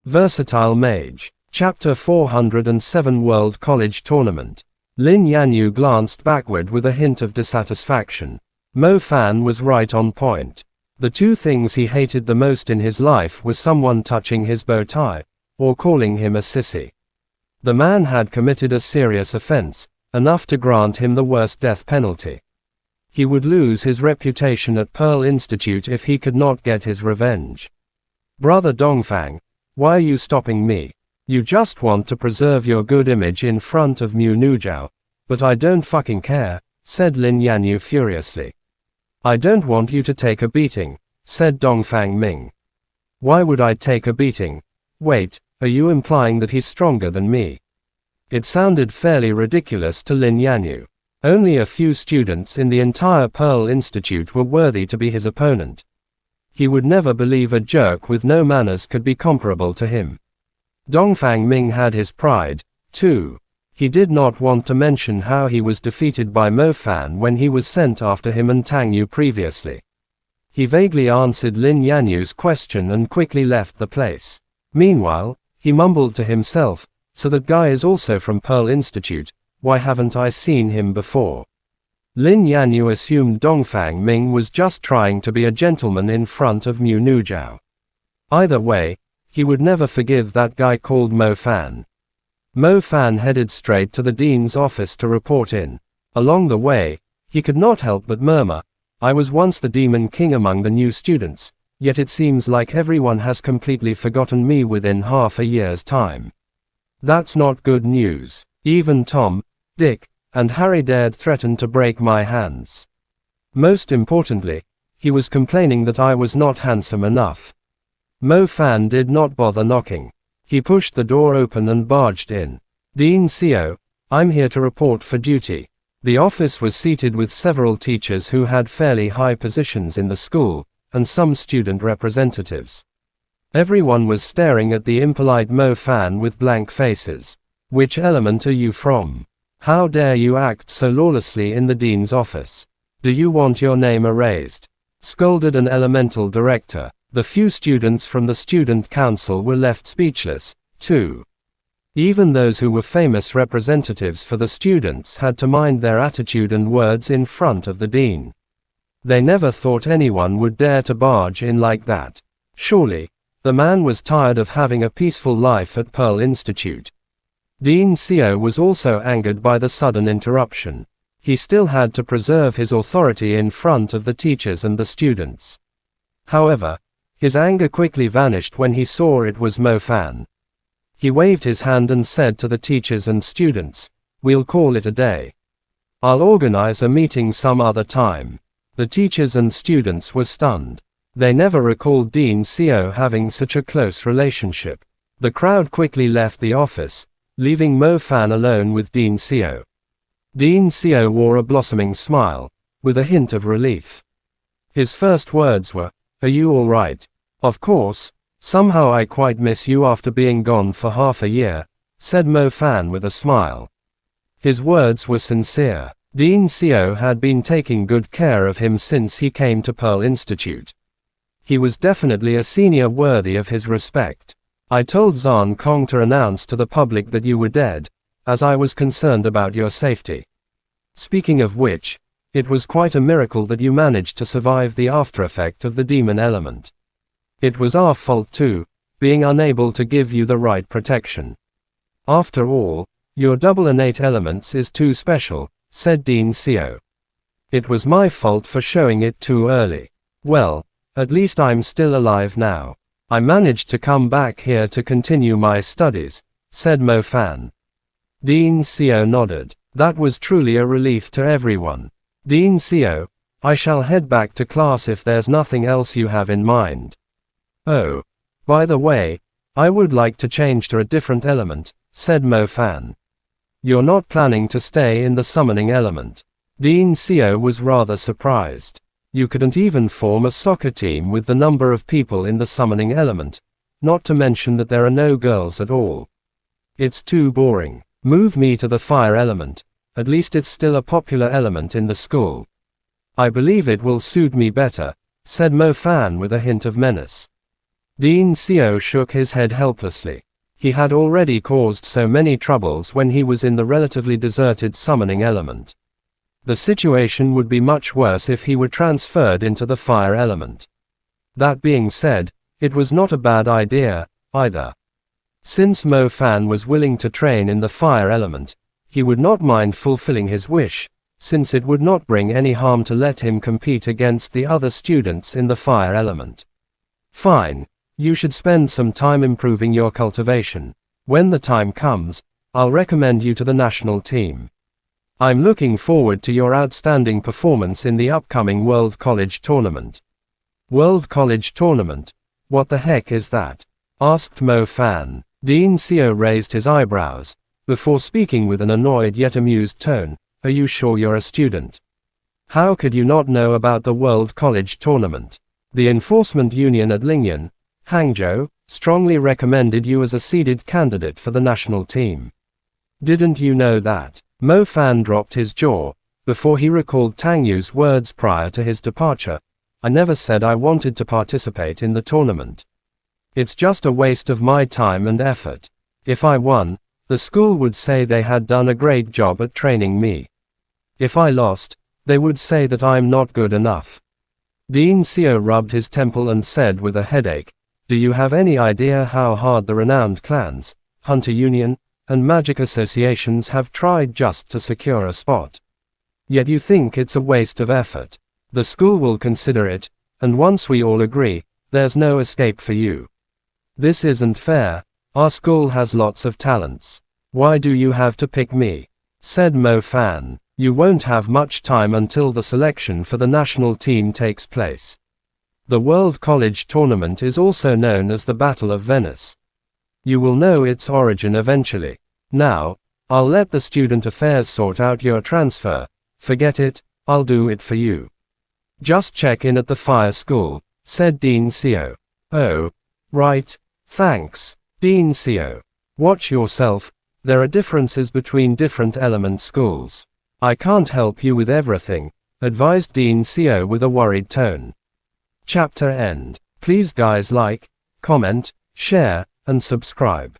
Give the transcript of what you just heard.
Versatile Mage. Chapter 407 World College Tournament. Lin Yanyu glanced backward with a hint of dissatisfaction. Mo Fan was right on point. The two things he hated the most in his life were someone touching his bow tie, or calling him a sissy. The man had committed a serious offense, enough to grant him the worst death penalty. He would lose his reputation at Pearl Institute if he could not get his revenge. Brother Dongfang, why are you stopping me? You just want to preserve your good image in front of Mu Nujiao, but I don't fucking care, said Lin Yanyu furiously. I don't want you to take a beating, said Dongfang Ming. Why would I take a beating? Wait, are you implying that he's stronger than me? It sounded fairly ridiculous to Lin Yanyu. Only a few students in the entire Pearl Institute were worthy to be his opponent. He would never believe a jerk with no manners could be comparable to him. Dongfang Ming had his pride, too. He did not want to mention how he was defeated by Mo Fan when he was sent after him and Tang Yu previously. He vaguely answered Lin Yanyu's question and quickly left the place. Meanwhile, he mumbled to himself, so that guy is also from Pearl Institute, why haven't I seen him before? Lin Yanyu assumed Dongfang Ming was just trying to be a gentleman in front of Mu Nujiao. Either way, he would never forgive that guy called Mo Fan. Mo Fan headed straight to the dean's office to report in. Along the way, he could not help but murmur, I was once the Demon King among the new students, yet it seems like everyone has completely forgotten me within half a year's time. That's not good news. Even Tom, Dick, and Harry dared threaten to break my hands. Most importantly, he was complaining that I was not handsome enough. Mo Fan did not bother knocking. He pushed the door open and barged in. Dean Xiao, I'm here to report for duty. The office was seated with several teachers who had fairly high positions in the school, and some student representatives. Everyone was staring at the impolite Mo Fan with blank faces. Which element are you from? How dare you act so lawlessly in the dean's office? Do you want your name erased? Scolded an elemental director. The few students from the student council were left speechless, too. Even those who were famous representatives for the students had to mind their attitude and words in front of the dean. They never thought anyone would dare to barge in like that. Surely, the man was tired of having a peaceful life at Pearl Institute. Dean Xiao was also angered by the sudden interruption. He still had to preserve his authority in front of the teachers and the students. However, his anger quickly vanished when he saw it was Mo Fan. He waved his hand and said to the teachers and students, we'll call it a day. I'll organize a meeting some other time. The teachers and students were stunned. They never recalled Dean Xiao having such a close relationship. The crowd quickly left the office, leaving Mo Fan alone with Dean Xiao. Dean Xiao wore a blossoming smile, with a hint of relief. His first words were, are you all right? Of course, somehow I quite miss you after being gone for half a year, said Mo Fan with a smile. His words were sincere. Dean Xiao had been taking good care of him since he came to Pearl Institute. He was definitely a senior worthy of his respect. I told Zan Kong to announce to the public that you were dead, as I was concerned about your safety. Speaking of which, it was quite a miracle that you managed to survive the aftereffect of the demon element. It was our fault too, being unable to give you the right protection. After all, your double innate elements is too special, said Dean Xiao. It was my fault for showing it too early. Well, at least I'm still alive now. I managed to come back here to continue my studies, said Mo Fan. Dean Xiao nodded. That was truly a relief to everyone. Dean Xiao, I shall head back to class if there's nothing else you have in mind. Oh, by the way, I would like to change to a different element, said Mo Fan. You're not planning to stay in the summoning element. Dean Xiao was rather surprised. You couldn't even form a soccer team with the number of people in the summoning element, not to mention that there are no girls at all. It's too boring. Move me to the fire element, at least it's still a popular element in the school. I believe it will suit me better, said Mo Fan with a hint of menace. Dean Seo shook his head helplessly. He had already caused so many troubles when he was in the relatively deserted summoning element. The situation would be much worse if he were transferred into the fire element. That being said, it was not a bad idea, either. Since Mo Fan was willing to train in the fire element, he would not mind fulfilling his wish, since it would not bring any harm to let him compete against the other students in the fire element. Fine. You should spend some time improving your cultivation. When the time comes, I'll recommend you to the national team. I'm looking forward to your outstanding performance in the upcoming World College Tournament. World College Tournament? What the heck is that? Asked Mo Fan. Dean Seo raised his eyebrows, before speaking with an annoyed yet amused tone. Are you sure you're a student? How could you not know about the World College Tournament? The enforcement union at Lingyan, Hangzhou, strongly recommended you as a seeded candidate for the national team. Didn't you know that? Mo Fan dropped his jaw, before he recalled Tang Yu's words prior to his departure. I never said I wanted to participate in the tournament. It's just a waste of my time and effort. If I won, the school would say they had done a great job at training me. If I lost, they would say that I'm not good enough. Dean Seo rubbed his temple and said with a headache, do you have any idea how hard the renowned clans, Hunter Union, and magic associations have tried just to secure a spot? Yet you think it's a waste of effort. The school will consider it, and once we all agree, there's no escape for you. This isn't fair. Our school has lots of talents. Why do you have to pick me? Said Mo Fan. You won't have much time until the selection for the national team takes place. The World College Tournament is also known as the Battle of Venice. You will know its origin eventually. Now, I'll let the student affairs sort out your transfer. Forget it, I'll do it for you. Just check in at the fire school, said Dean Seo. Oh, right, thanks, Dean Seo. Watch yourself, there are differences between different element schools. I can't help you with everything, advised Dean Seo with a worried tone. Chapter end. Please guys like, comment, share, and subscribe.